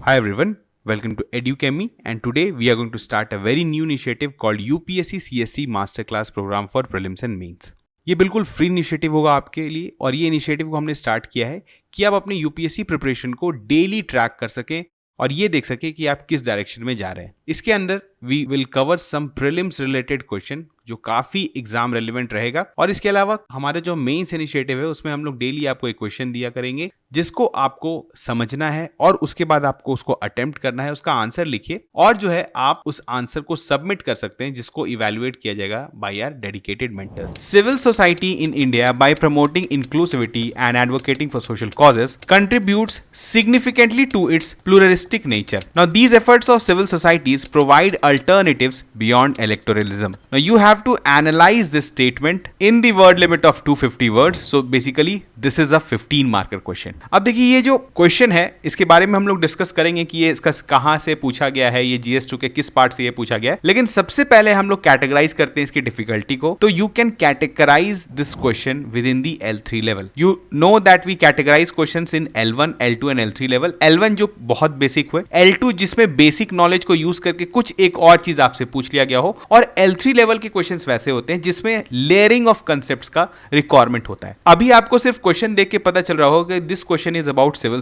Hi everyone, welcome to EduChemy and today we are going to start a very new initiative called UPSC CSC Masterclass Program for Prelims and Mains. ये बिल्कुल free initiative होगा आपके लिए और ये initiative को हमने start किया है कि आप अपने यूपीएससी प्रिपरेशन को डेली ट्रैक कर सकें और ये देख सकें कि आप किस डायरेक्शन में जा रहे हैं. इसके अंदर we will cover some prelims related question जो काफी एग्जाम रेलिवेंट रहेगा और इसके अलावा हमारे जो मेंस इनिशिएटिव है उसमें हम लोग डेली आपको एक क्वेश्चन दिया करेंगे जिसको आपको समझना है और उसके बाद आपको उसको अटेम्प्ट करना है, उसका आंसर लिखिए और जो है आप उस आंसर को सबमिट कर सकते हैं जिसको इवैल्यूएट किया जाएगा by our dedicated mentor. Civil society in India by promoting inclusivity and advocating for social causes contributes significantly to its pluralistic nature. Now these efforts of civil societies provide alternatives beyond electoralism. Now you have to analyze this statement in the word limit of 250 words. So basically this is a 15 marker question. अब देखिए ये जो question है इसके बारे में हम लोग डिस्कस करेंगे कि ये इसका कहां से पूछा गया है, ये GS2 के किस पार्ट से ये पूछा गया है. लेकिन सबसे पहले हम लोग कैटेगराइज करते हैं इसकी डिफिकल्टी को. तो you can categorise this question within the L3 level. You know that we categorise questions in L1, L2 and L3 level. L1 जो बहुत बेसिक हुए, L2 जिसमें बेसिक नॉलेज को यूज करके कुछ एक और चीज आपसे पूछ लिया गया हो और L3 लेवल के क्वेश्चंस वैसे होते हैं जिसमें लेयरिंग ऑफ कांसेप्ट्स का रिक्वायरमेंट होता है. अभी आपको सिर्फ क्वेश्चन देख के पता चल रहा होगा कि this question is about civil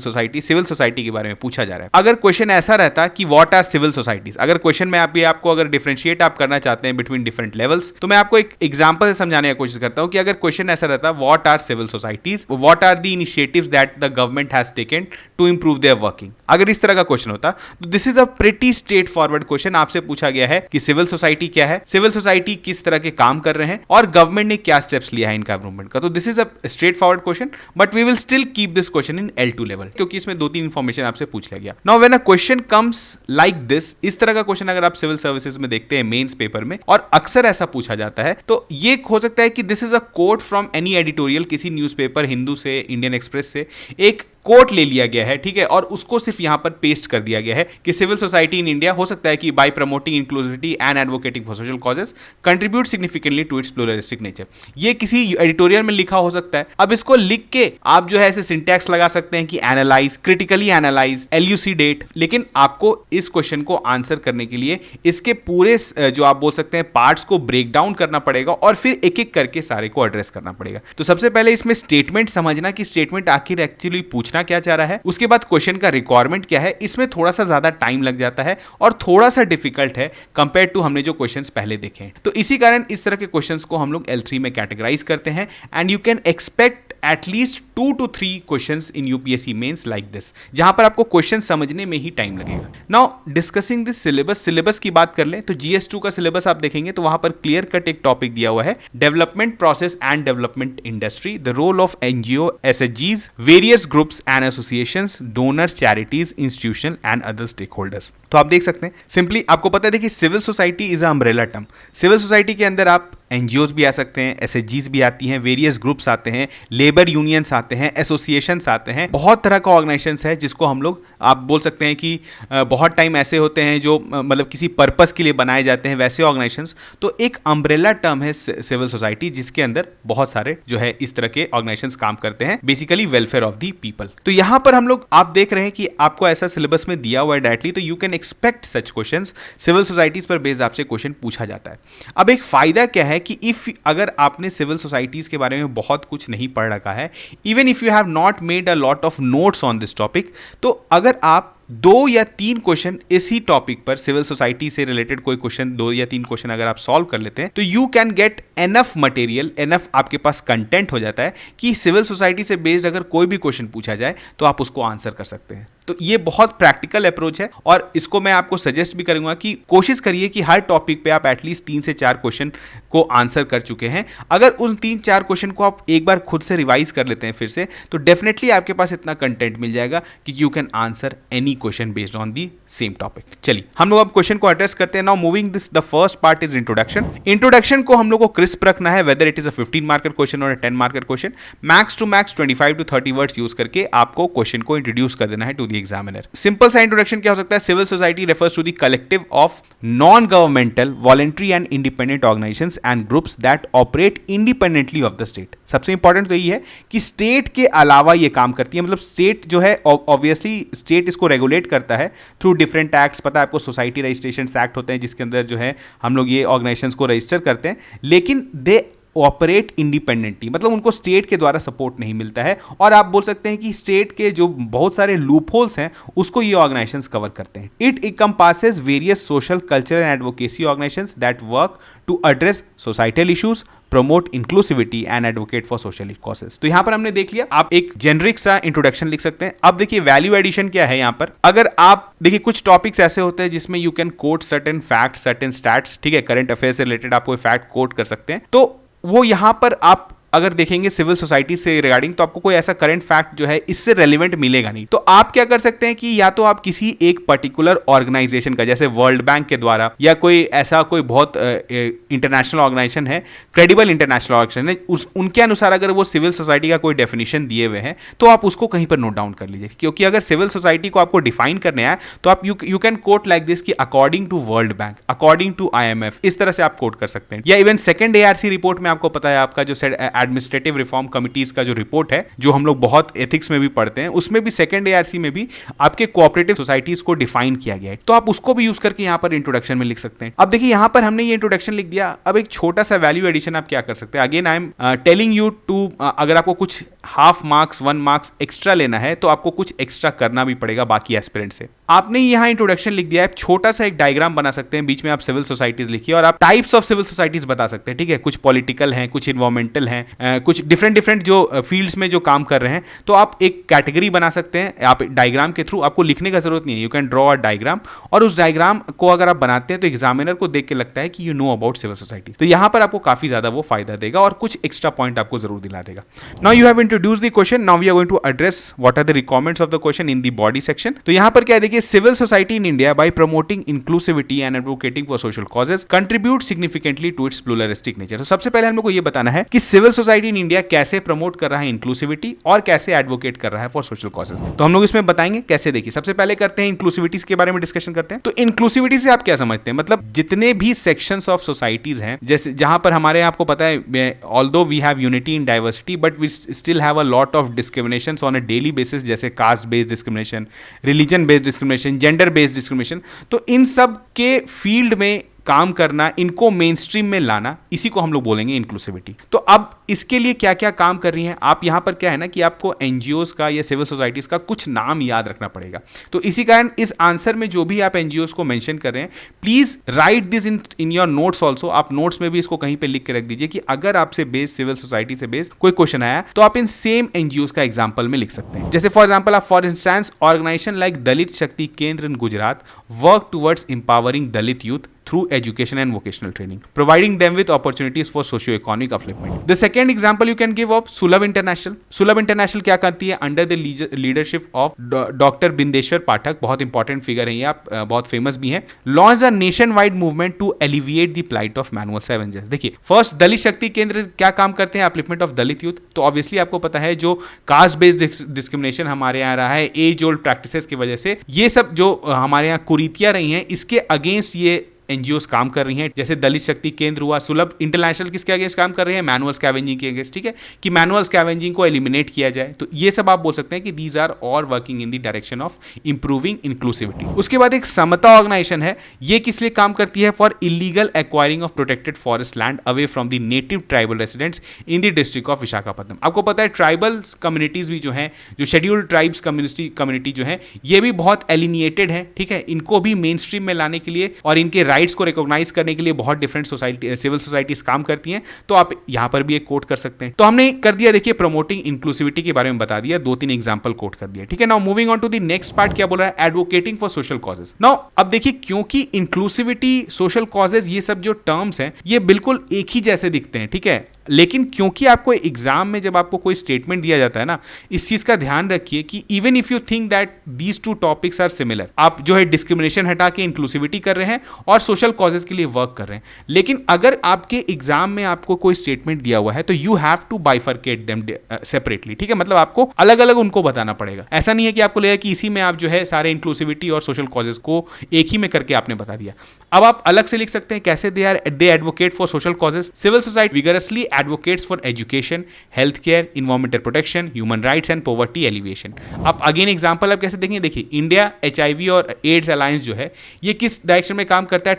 society के बारे में पूछा जा रहा है. अगर क्वेश्चन ऐसा रहता कि व्हाट आर सिविल सोसाइटीज, अगर क्वेश्चन में आपको अगर डिफरेंशिएट आप करना चाहते हैं बिटवीन डिफरेंट लेवल्स, तो मैं आपको एक एग्जांपल से समझाने की कोशिश करता हूं कि अगर क्वेश्चन ऐसा रहता what are civil societies, what are the initiatives that the government has taken to improve their working, अगर इस तरह का क्वेश्चन होता तो this is a pretty straightforward question. आपसे पूछा गया है कि सिविल सोसाइटी क्या है, सिविल सोसाइटी किस तरह के काम कर रहे हैं और गवर्नमेंट ने क्या स्टेप्स लिया है इनका इंप्रूवमेंट का. तो this is a straightforward question but we will still keep this question in L2 level क्योंकि इसमें 2-3 इंफॉर्मेशन आपसे पूछ लिया गया. Now when a question comes like this, इस तरह का क्वेश्चन अगर आप सिविल सर्विसेज में देखते हैं मेंस पेपर में और अक्सर ऐसा पूछा जाता है, तो ये हो सकता है कि this is a quote from any editorial, किसी न्यूज़पेपर, हिंदू से, इंडियन एक्सप्रेस से एक कोट ले लिया गया है, ठीक है, और उसको सिर्फ यहां पर पेस्ट कर दिया गया है कि सिविल सोसाइटी इन इंडिया हो सकता है कि by promoting inclusivity and advocating for social causes contribute significantly to its pluralistic nature. ये किसी एडिटोरियल में लिखा हो सकता है. अब इसको लिख के आप जो है ऐसे सिंटैक्स लगा सकते हैं कि एनालाइज, क्रिटिकली एनालाइज, एल्यूसिडेट, लेकिन आपको इस क्वेश्चन को आंसर करने के लिए इसके पूरे जो आप बोल सकते हैं पार्ट्स को ब्रेक डाउन करना पड़ेगा और फिर एक एक करके सारे को एड्रेस करना पड़ेगा. तो सबसे पहले इसमें स्टेटमेंट समझना कि स्टेटमेंट आखिर एक्चुअली पूछना क्या चाह रहा है, उसके बाद क्वेश्चन का रिक्वायरमेंट क्या है. इसमें थोड़ा सा ज्यादा टाइम लग जाता है और थोड़ा सा डिफिकल्ट है कंपेयर टू हमने जो क्वेश्चंस पहले देखे हैं. तो इसी कारण इस तरह के क्वेश्चंस को हम लोग L3 में कैटेगराइज करते हैं and you can expect at least 2 to 3 questions in UPSC mains like this, जहां पर आपको क्वेश्चन समझने में ही टाइम लगेगा. नाउ डिस्कसिंग दिस सिलेबस की बात कर लें तो GS2 का सिलेबस आप देखेंगे तो वहां पर क्लियर कट एक टॉपिक दिया हुआ है, development process and development industry, the role of NGO, SHGs, various groups and associations, donors, charities, institution and other stakeholders. तो आप देख सकते हैं सिंपली आपको पता है, देखिए civil society is a umbrella term. Civil society के अंदर आप NGOs भी आ सकते हैं, SHGs भी आती हैं, वेरियस ग्रुप्स आते हैं, लेबर यूनियंस आते हैं, एसोसिएशंस आते हैं, बहुत तरह का ऑर्गेनाइजेशंस है जिसको हम लोग आप बोल सकते हैं कि बहुत टाइम ऐसे होते हैं जो मतलब किसी पर्पस के लिए बनाए जाते हैं, वैसे ऑर्गेनाइजेशंस. तो एक अम्ब्रेला टर्म है सिविल सोसाइटी जिसके अंदर बहुत सारे जो है इस तरह के ऑर्गेनाइजेशंस काम करते हैं, basically welfare of the people. तो यहां पर हम लोग आप देख रहे हैं कि आपको ऐसा सिलेबस में दिया हुआ है डायरेक्टली, तो you can expect such questions. Civil societies पर बेस्ड आपसे क्वेश्चन पूछा जाता है. अब एक फायदा क्या है कि अगर आपने सिविल सोसाइटीज के बारे में बहुत कुछ नहीं पढ़ रखा है, even if you have not made a lot of notes on this topic, तो अगर आप 2 या 3 क्वेश्चन इसी टॉपिक पर सिविल सोसाइटी से रिलेटेड कोई क्वेश्चन 2 या 3 क्वेश्चन अगर आप सॉल्व कर लेते हैं तो you can get enough material, enough आपके पास कंटेंट हो जाता है कि सिविल सोसाइटी से बेस्ड अगर कोई भी क्वेश्चन पूछा जाए तो आप उसको आंसर कर सकते हैं. तो ये बहुत प्रैक्टिकल अप्रोच है और इसको मैं आपको सजेस्ट भी करूंगा कि कोशिश करिए कि हर टॉपिक पे आप एटलीस्ट 3 से 4 क्वेश्चन को आंसर कर चुके हैं. अगर उन 3-4 क्वेश्चन को आप एक बार खुद से रिवाइज कर लेते हैं फिर से, तो डेफिनेटली आपके पास इतना कंटेंट मिल जाएगा कि you can answer any question based on the same topic. चलिए हम लोग अब क्वेश्चन को एड्रेस करते हैं. Now moving this, the first part is introduction. Introduction को हम लोग को क्रिस्प रखना है, whether it is a 15 marker question और 10 marker question. Max to max 25 to 30 words use करके आपको क्वेश्चन को इंट्रोड्यूस कर देना है टू द एग्जामिनर। सिंपल सा इंट्रोडक्शन क्या हो सकता है? Civil society refers to the collective of non governmental voluntary and independent organisations and groups that operate independently of the state. सबसे इंपॉर्टेंट तो यही है कि स्टेट के अलावा ये काम करती है, मतलब स्टेट जो है ऑब्वियसली स्टेट इसको रेगुलेट करता है थ्रू डिफरेंट एक्ट्स। पता है आपको, सोसाइटी रजिस्ट्रेशन एक्ट होते हैं जिसके अंदर जो है हम लोग ये ऑर्गेनाइजेशंस को रजिस्टर करते हैं, लेकिन दे ऑपरेट इंडिपेंडेंटली, मतलब उनको स्टेट के द्वारा सपोर्ट नहीं मिलता है। और आप बोल सकते हैं कि स्टेट के जो बहुत सारे लूप होल्स हैं उसको ये ऑर्गेनाइजेशंस कवर करते हैं। It encompasses various social, cultural and advocacy organisations that work to address societal issues, promote inclusivity and advocate for social causes. तो यहां पर हमने देख लिया, आप एक जेनरिक सा इंट्रोडक्शन लिख सकते हैं। अब देखिए वैल्यू एडिशन क्या है यहां पर। अगर आप देखिए कुछ टॉपिक्स ऐसे होते हैं जिसमें you can coat certain facts, certain stats, ठीक है, करंट अफेयर से रिलेटेड आप कोई फैक्ट कोट कर सकते हैं, तो वो यहां पर आप अगर देखेंगे सिविल सोसाइटी से रिगार्डिंग, तो आपको कोई ऐसा करंट फैक्ट जो है इससे रेलिवेंट मिलेगा नहीं। तो आप क्या कर सकते हैं कि या तो आप किसी एक पर्टिकुलर ऑर्गेनाइजेशन का, जैसे वर्ल्ड बैंक के द्वारा, या कोई ऐसा कोई बहुत इंटरनेशनल ऑर्गेनाइजेशन है, क्रेडिबल इंटरनेशनल ऑर्गेनाइजेशन है, उनके अनुसार अगर वो सिविल सोसाइटी का कोई डेफिनेशन दिए हुए हैं तो आप उसको कहीं पर नोट डाउन कर लीजिए। क्योंकि अगर सिविल सोसाइटी को आपको डिफाइन करने आए तो आप you can quote like this कि according to world bank, according to IMF, इस तरह से आप कोट कर सकते हैं। या इवन सेकंड ARC रिपोर्ट में आपको पता है, आपका जो एडमिनिस्ट्रेटिव रिफॉर्म कमिटीज का जो रिपोर्ट है, जो हम लोग बहुत एथिक्स में भी पढ़ते हैं, उसमें भी सेकंड ARC में भी आपके कोऑपरेटिव सोसाइटीज को डिफाइन किया गया है। तो आप उसको भी यूज करके यहां पर इंट्रोडक्शन में लिख सकते हैं। अब देखिए यहां पर हमने ये इंट्रोडक्शन लिख दिया। अब एक छोटा सा वैल्यू एडिशन आप क्या कर सकते हैं? Again I am telling you to, अगर आपको कुछ हाफ मार्क्स 1 मार्क्स एक्स्ट्रा लेना है तो आपको कुछ एक्स्ट्रा करना भी पड़ेगा बाकी एस्पिरेंट से। आपने यहां इंट्रोडक्शन लिख दिया है, छोटा सा एक डायग्राम बना सकते हैं, बीच में आप सिविल सोसाइटीज लिखिए और आप टाइप्स ऑफ सिविल सोसाइटीज बता सकते हैं, ठीक है। कुछ पॉलिटिकल हैं, कुछ इन्वायरमेंटल हैं, कुछ डिफरेंट जो फील्ड्स में जो काम कर रहे हैं, तो आप एक कैटेगरी बना सकते हैं। आप डायग्राम के थ्रू, आपको लिखने का जरूरत नहीं है, you can draw a diagram, और उस डायग्राम को अगर आप बनाते हैं तो एग्जामिनर को देख के लगता है कि you know about civil society. तो यहां पर आपको काफी ज्यादा वो फायदा देगा और कुछ एक्स्ट्रा पॉइंट आपको जरूर दिला देगा। Now you have introduced the question, now we are going to address what are the requirements of the question in the body section. तो यहां पर क्या है, देखिए, civil society in India by promoting inclusivity and advocating for social causes contribute significantly to its pluralistic nature. तो सबसे पहले हम लोग को ये बताना है कि सिविल सोसाइटी इन इंडिया कैसे प्रमोट कर रहा है इंक्लूसिविटी और कैसे एडवोकेट कर रहा है फॉर सोशल कॉजेज। तो हम लोग इसमें बताएंगे कैसे। देखिए सबसे पहले करते हैं इंक्लूसिविटी के बारे में डिस्कशन करते हैं। तो इंक्लूसिविटी से आप क्या समझते हैं? मतलब जितने भी सेक्शंस ऑफ सोसाइटीज हैं, जैसे जहां पर हमारे आपको पता है, although we have unity in diversity but we still have a lot of discriminations on a daily basis, जैसे caste based discrimination, religion based discrimination, gender based discrimination. तो इन सब के फील्ड में काम करना, इनको मेन स्ट्रीम में लाना, इसी को हम लोग बोलेंगे इंक्लूसिविटी। तो अब इसके लिए क्या क्या काम कर रही हैं आप? यहां पर क्या है ना कि आपको एनजीओज का या सिविल सोसाइटीज का कुछ नाम याद रखना पड़ेगा। तो इसी कारण इस आंसर में जो भी आप एनजीओज को मेंशन कर रहे हैं, please right this in your notes also. आप नोट्स में भी इसको कहीं पे लिख के रख दीजिए कि अगर आपसे बेस्ड सिविल सोसाइटी से बेस्ड कोई क्वेश्चन आया तो आप इन सेम एनजीओज का एग्जाम्पल में लिख सकते हैं। जैसे फॉर एग्जाम्पल, आप for instance organisation like Dalit Shakti Kendra in Gujarat work towards empowering Dalit youth through education and vocational training, providing them with opportunities for socio-economic upliftment. The second example you can give of Sulabh International. Sulabh International क्या करती है? Under the leadership of Dr. Bindeshwar पाठक, बहुत important figure है ये, आप बहुत famous भी हैं, launch a nationwide movement to alleviate the plight of manual scavengers. देखिए, फर्स्ट दलित शक्ति केंद्र क्या काम करते हैं? Upliftment of Dalit youth. तो ऑब्वियसली आपको पता है जो कास्ट बेस्ड डिस्क्रिमिनेशन हमारे यहाँ रहा है एज ओल्ड प्रैक्टिसेस की वजह से, ये सब जो हमारे यहाँ कुरीतियां रही हैं, इसके अगेंस्ट ये एनजीओस काम कर रही हैं। जैसे दलित शक्ति केंद्र हुआ, सुलभ इंटरनेशनल किसके अगेंस्ट काम कर रहे हैं? मैनुअल स्कैवेंजिंग के अगेंस्ट, ठीक है, कि मैनुअल स्कैवेंजिंग को एलिमिनेट किया जाए। तो ये सब आप बोल सकते हैं कि these are all working in the direction of improving inclusivity. उसके बाद एक समता ऑर्गेनाइजेशन है, ये किस लिए काम करती है? For illegal acquiring of protected forest land away from the native tribal residents in the district of Visakhapatnam. आपको पता है ट्राइबल कम्युनिटीज भी जो है, जो शेड्यूल्ड ट्राइब्स कम्युनिटी जो है, ये भी बहुत एलिनिएटेड है, ठीक है। इनको भी मेन स्ट्रीम में लाने के लिए और इनके राइट्स को रिकॉग्नाइज करने के लिए बहुत डिफरेंट सोसाइटी सिविल सोसाइटीज काम करती हैं। तो आप यहां पर भी एक कोट कर सकते हैं। तो हमने कर दिया, देखिए, प्रमोटिंग इंक्लूसिविटी के बारे में बता दिया, 2-3 एग्जांपल कोट कर दिया, ठीक है। Now moving on to the next part, क्या बोल रहा है? Advocating for social causes. Now अब देखिए, क्योंकि इंक्लूसिविटी, सोशल कॉजेज, ये सब जो टर्म्स हैं, ये बिल्कुल एक ही जैसे दिखते हैं, ठीक है, लेकिन क्योंकि आपको एग्जाम में जब आपको कोई स्टेटमेंट दिया जाता है ना, इस चीज का ध्यान रखिए कि even if you think that these two topics are similar, आप जो है डिस्क्रिमिनेशन हटा के इंक्लूसिविटी कर रहे हैं और सोशल कॉजेज के लिए वर्क कर रहे हैं, लेकिन अगर आपके एग्जाम में आपको कोई स्टेटमेंट दिया हुआ है तो you have to bifurcate them separately, ठीक है, मतलब आपको अलग अलग उनको बताना पड़ेगा। ऐसा नहीं है कि आपको लगेगा कि इसी में आप जो है सारे इंक्लूसिविटी और सोशल कॉजेज को एक ही में करके आपने बता दिया। अब आप अलग से लिख सकते हैं कैसे they advocate for social causes. Civil society vigorously advocates for education, health care, environmental protection, human rights and poverty alleviation. अब अगेन एग्जांपल आप कैसे देखेंगे, देखिए इंडिया HIV और एड्स अलायंस जो है ये किस डायरेक्शन में काम करता है,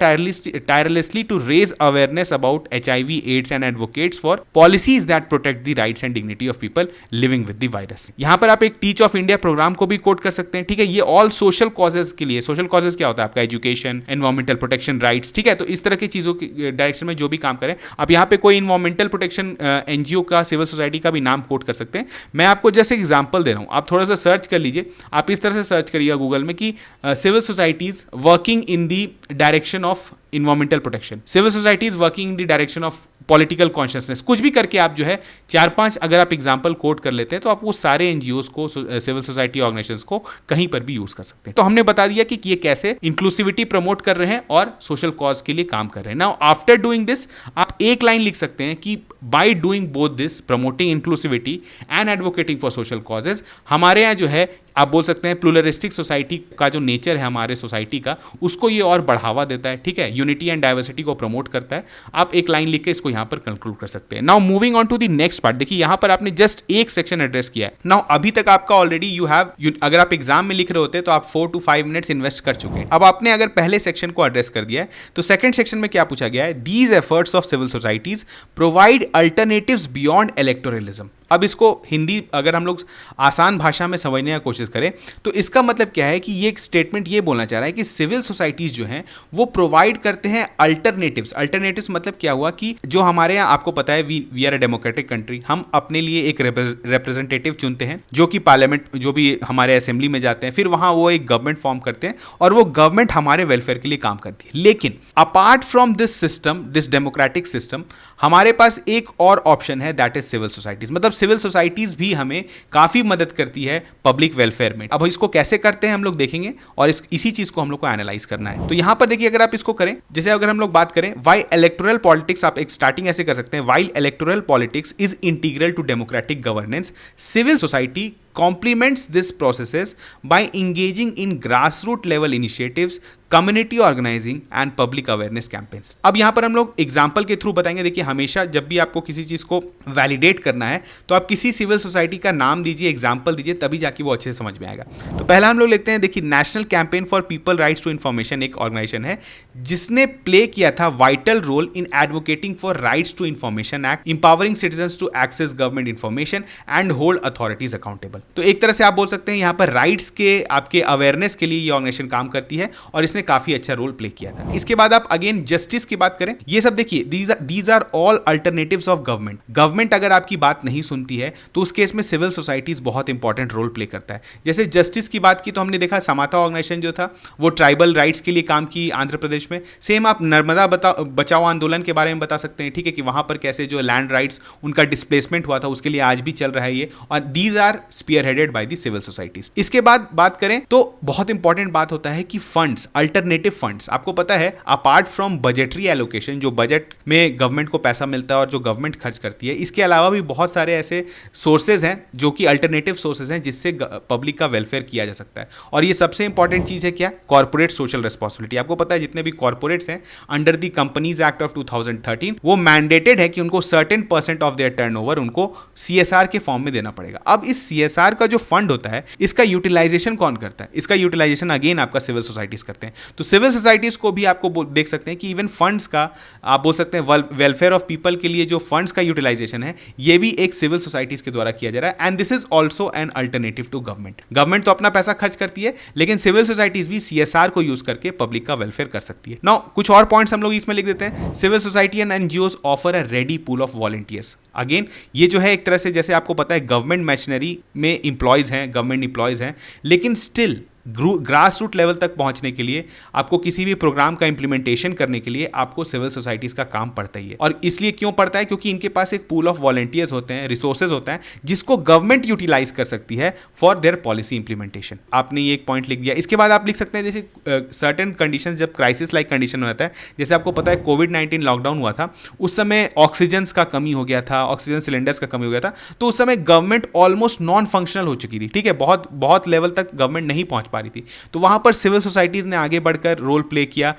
tirelessly to raise awareness about HIV AIDS and advocates for policies that protect the rights and dignity of people living with the virus. यहां पर आप एक टीच ऑफ इंडिया प्रोग्राम को भी कोट कर सकते हैं, ठीक है, ये ऑल सोशल कॉजेज के लिए। सोशल कॉजेज क्या होता है आपका, एजुकेशन, एनवायरमेंटल प्रोटेक्शन, राइट्स, ठीक है, तो इस तरह की चीजों की डायरेक्शन में जो भी काम करें। अब यहाँ पे कोई इन्वायरमेंटल प्रोटेक्शन NGO का, सिविल सोसाइटी का भी नाम कोट कर सकते हैं। मैं आपको जैसे एग्जांपल दे रहा हूँ, आप थोड़ा सा सर्च कर लीजिए, आप इस तरह से सर्च करिएगा गूगल में कि civil societies working in the direction of environmental protection, civil societies working in the direction of political consciousness, कुछ भी करके आप जो है 4-5 अगर आप एग्जांपल कोट कर लेते हैं तो आप वो सारे NGOs को, सिविल सोसाइटी ऑर्गेनाइजेशंस को कहीं पर भी यूज कर सकते हैं। तो हमने बता दिया कि ये कैसे इंक्लूसिविटी प्रमोट कर रहे हैं और सोशल कॉज के लिए काम कर रहे हैं। नाउ आफ्टर डूइंग दिस आप एक लाइन लिख सकते हैं कि by doing both this, promoting inclusivity and advocating for social causes, हमारे यहाँ जो है आप बोल सकते हैं प्लूरलिस्टिक सोसाइटी का जो नेचर है हमारे सोसाइटी का, उसको ये और बढ़ावा देता है, ठीक है, यूनिटी एंड डाइवर्सिटी को प्रमोट करता है। आप एक लाइन लिख के इसको यहाँ पर कंक्लूड कर सकते हैं। Now moving on to the next part, देखिए यहाँ पर आपने जस्ट एक सेक्शन एड्रेस किया है। नाउ अभी तक आपका ऑलरेडी अगर आप एग्जाम में लिख रहे होते तो आप 4 to 5 मिनट्स इन्वेस्ट कर चुके हैं। अब आपने अगर पहले सेक्शन को एड्रेस कर दिया है तो सेकंड सेक्शन में क्या पूछा गया है, these efforts of civil societies provide alternatives beyond electoralism. अब इसको हिंदी अगर हम लोग आसान भाषा में समझने की कोशिश करें तो इसका मतलब क्या है कि ये एक स्टेटमेंट ये बोलना चाह रहा है कि सिविल सोसाइटीज जो हैं वो प्रोवाइड करते हैं अल्टरनेटिव्स। अल्टरनेटिव्स मतलब क्या हुआ कि जो हमारे यहाँ आपको पता है we are a democratic country, हम अपने लिए एक रिप्रेजेंटेटिव चुनते हैं जो कि पार्लियामेंट, जो भी हमारे असेंबली में जाते हैं, फिर वहाँ वो एक गवर्नमेंट फॉर्म करते हैं और वो गवर्नमेंट हमारे वेलफेयर के लिए काम करती है। लेकिन apart from this system, this democratic system, हमारे पास एक और ऑप्शन है, दैट इज सिविल सोसाइटीज। मतलब सिविल सोसाइटीज भी हमें काफी मदद करती है पब्लिक वेलफेयर में। अब इसको कैसे करते हैं हम लोग देखेंगे और इसी चीज को हम लोग को एनालाइज करना है। तो यहां पर देखिए अगर आप इसको करें, जैसे अगर हम लोग बात करें व्हाई इलेक्टोरल पॉलिटिक्स, आप एक स्टार्टिंग ऐसे कर सकते हैं, why electoral politics is integral to democratic governance, civil society complements this processes by engaging in grassroots level initiatives, community organizing and public awareness campaigns. अब यहां पर हम लोग एग्जाम्पल के थ्रू बताएंगे। देखिए हमेशा जब भी आपको किसी चीज को वैलिडेट करना है तो आप किसी सिविल सोसाइटी का नाम दीजिए, एग्जाम्पल दीजिए, तभी जाके वो अच्छे से समझ में आएगा। तो पहला हम लोग लिखते हैं, देखिए national campaign for people rights to information एक ऑर्गेनाइजेशन है जिसने प्ले किया था vital role in advocating for rights to information act, empowering citizens to access government information and hold authorities accountable. तो एक तरह से आप बोल सकते हैं यहाँ पर राइट्स के आपके अवेयरनेस के लिए ये ऑर्गेनाइजेशन काम करती है और इसने काफी अच्छा रोल प्ले किया था। इसके बाद आप अगेन जस्टिस की बात करें, ये सब देखिए these are all alternatives of government. Government अगर आपकी बात नहीं सुनती है तो उस केस में सिविल सोसाइटीज बहुत इंपॉर्टेंट रोल प्ले करता है। जैसे जस्टिस की बात की तो हमने देखा समाता ऑर्गेनाइजेशन जो था वो ट्राइबल राइट्स के लिए काम की आंध्र प्रदेश में। सेम आप नर्मदा बचाओ आंदोलन के बारे में बता सकते हैं, ठीक है, कि वहां पर कैसे जो लैंड राइट्स उनका डिस्प्लेसमेंट हुआ था, उसके लिए आज भी चल रहा है ये, और these are spearheaded by the civil societies. इसके बाद बात करें तो बहुत इंपॉर्टेंट बात होता है कि फंड्स, अल्टरनेटिव फंड्स। आपको पता है अपार्ट फ्रॉम बजटरी एलोकेशन, जो बजट में गवर्नमेंट को पैसा मिलता है और जो गवर्नमेंट खर्च करती है, इसके अलावा भी बहुत सारे ऐसे सोर्सेज हैं जो कि अल्टरनेटिव सोर्सेज हैं जिससे पब्लिक का वेलफेयर किया जा सकता है। और ये सबसे इंपॉर्टेंट चीज है क्या, कॉर्पोरेट सोशल रिस्पॉन्सिबिलिटी। आपको पता है जितने भी कॉर्पोरेट्स हैं under the companies act of 2013 वो मैंडेटेड है कि उनको सर्टेन % ऑफ देयर टर्नओवर उनको CSR के फॉर्म में देना पड़ेगा। अब इस CSR का जो फंड होता है इसका यूटिलाइजेशन कौन करता है, इसका यूटिलाइजेशन अगेन आपका सिविल सोसाइटीज करते हैं। तो सिविल सोसाइटीज को भी आपको देख सकते हैं कि इवन फंड्स का, आप बोल सकते हैं वेलफेयर ऑफ पीपल के लिए जो फंड्स का यूटिलाइजेशन है ये भी एक सिविल सोसाइटीज के द्वारा किया जा रहा है। And this is also an alternative to government. Government तो अपना पैसा खर्च करती है लेकिन सिविल सोसाइटीज भी CSR को यूज करके पब्लिक का वेलफेयर कर सकती है। नाउ कुछ और पॉइंट्स हम लोग इसमें लिख देते हैं। Civil society and NGOs offer a ready pool of volunteers. Again ये जो है एक तरह से, जैसे आपको पता है गवर्नमेंट मशीनरी में इंप्लॉयज हैं, गवर्नमेंट इंप्लॉयज हैं, लेकिन स्टिल ग्रास रूट लेवल तक पहुंचने के लिए, आपको किसी भी प्रोग्राम का इंप्लीमेंटेशन करने के लिए आपको सिविल सोसाइटीज का काम पड़ता ही है। और इसलिए क्यों पड़ता है? क्योंकि इनके पास एक पूल ऑफ वॉलंटियर्स होते हैं, रिसोर्सेज होता है, जिसको गवर्नमेंट यूटिलाइज कर सकती है फॉर देयर पॉलिसी इंप्लीमेंटेशन। आपने ये एक पॉइंट लिख दिया। इसके बाद आप लिख सकते हैं जैसे सर्टेन कंडीशन, जब क्राइसिस लाइक कंडीशन होता है, जैसे आपको पता है कोविड-19 लॉकडाउन हुआ था, उस समय ऑक्सीजन का कमी हो गया था, ऑक्सीजन सिलेंडर्स का कमी हो गया था, तो उस समय गवर्नमेंट ऑलमोस्ट नॉन फंक्शनल हो चुकी थी, ठीक है, बहुत बहुत लेवल तक गवर्नमेंट नहीं पहुंच पा रही थी। तो वहां पर सिविल सोसाइटीज ने आगे बढ़कर रोल प्ले किया,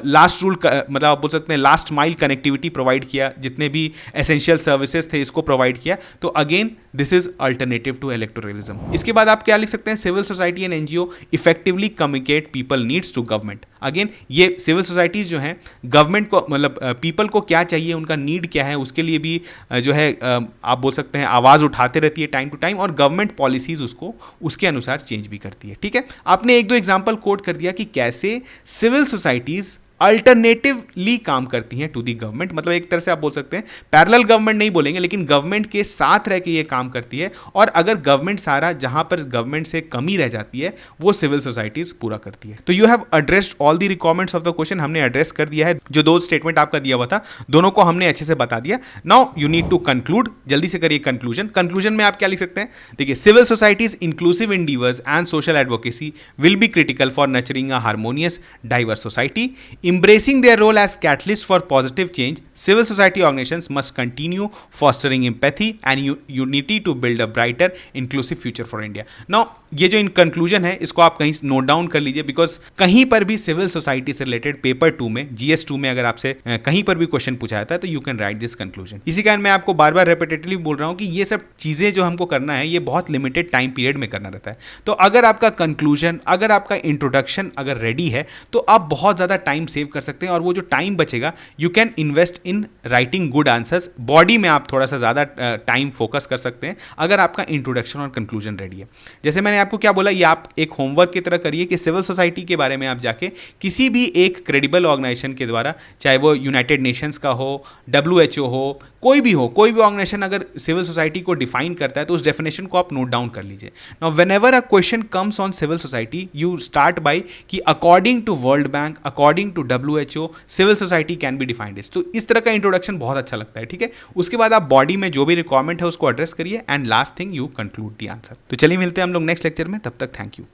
लास्ट रूल मतलब आप बोल सकते हैं लास्ट माइल कनेक्टिविटी प्रोवाइड किया, जितने भी एसेंशियल सर्विसेज थे इसको प्रोवाइड किया। तो again this is alternative to electoralism. इसके बाद आप क्या लिख सकते हैं? Civil society and NGO effectively communicate people needs to government. Again ये सिविल सोसाइटीज जो हैं गवर्नमेंट को मतलब पीपल को क्या चाहिए, उनका नीड क्या है, उसके लिए भी जो है आप बोल सकते हैं आवाज़ उठाते रहती है टाइम टू टाइम, और गवर्नमेंट पॉलिसीज उसको उसके अनुसार चेंज भी करती है। ठीक है, आपने एक दो एग्जाम्पल कोट कर दिया कि कैसे सिविल सोसाइटीज अल्टरनेटिवली काम करती हैं टू दी गवर्नमेंट, मतलब एक तरह से आप बोल सकते हैं पैरेलल गवर्नमेंट नहीं बोलेंगे, लेकिन गवर्नमेंट के साथ रह के ये काम करती है, और अगर गवर्नमेंट सारा जहां पर गवर्नमेंट से कमी रह जाती है वो सिविल सोसाइटीज पूरा करती है। तो you have addressed all the requirements of the question, हमने एड्रेस कर दिया है। जो दो स्टेटमेंट आपका दिया हुआ था दोनों को हमने अच्छे से बता दिया। Now you need to conclude, जल्दी से करिए कंक्लूजन। कंक्लूजन में आप क्या लिख सकते हैं? देखिए, civil societies inclusive endeavors and social advocacy will be critical for nurturing a harmonious, diverse society. Embracing their role as catalyst for positive change, civil society organizations must continue fostering empathy and unity to build a brighter, inclusive future for India. Now, ये जो in conclusion है इसको आप कहीं note down कर लीजिए, because कहीं पर भी सिविल सोसाइटी से रिलेटेड पेपर 2 में, GS2 में अगर आपसे कहीं पर भी क्वेश्चन पूछा जाता है तो you can write this conclusion. इसी कारण मैं आपको बार बार रेपिटेटिवली बोल रहा हूँ कि ये सब चीज़ें जो हमको करना है ये बहुत लिमिटेड टाइम पीरियड में करना रहता है। तो अगर आपका कंक्लूजन, अगर आपका इंट्रोडक्शन अगर रेडी है तो आप बहुत ज़्यादा टाइम सेव कर सकते हैं, और वो जो टाइम बचेगा you can invest in writing good answers. Body में आप थोड़ा सा ज़्यादा टाइम फोकस कर सकते हैं अगर आपका इंट्रोडक्शन और कंक्लूजन रेडी है। जैसे मैंने आपको क्या बोला, ये आप एक होमवर्क की तरह करिए कि सिविल सोसाइटी के बारे में आप जाके किसी भी एक क्रेडिबल ऑर्गेनाइजेशन के द्वारा, चाहे वो यूनाइटेड नेशंस का हो, WHO हो, कोई भी ऑर्गेनाइजेशन अगर सिविल सोसाइटी को डिफाइन करता है तो उस डेफिनेशन को आप नोट डाउन कर लीजिए। Now whenever a question comes on civil society you start by कि according to world bank, according to WHO, civil society can be defined is. तो इस तरह का इंट्रोडक्शन बहुत अच्छा लगता है, ठीक है। उसके बाद आप बॉडी में जो भी रिक्वायरमेंट है उसको एड्रेस करिए, and last thing you conclude the answer. तो चलिए मिलते हैं हम लोग नेक्स्ट लेक्चर में, तब तक थैंक यू।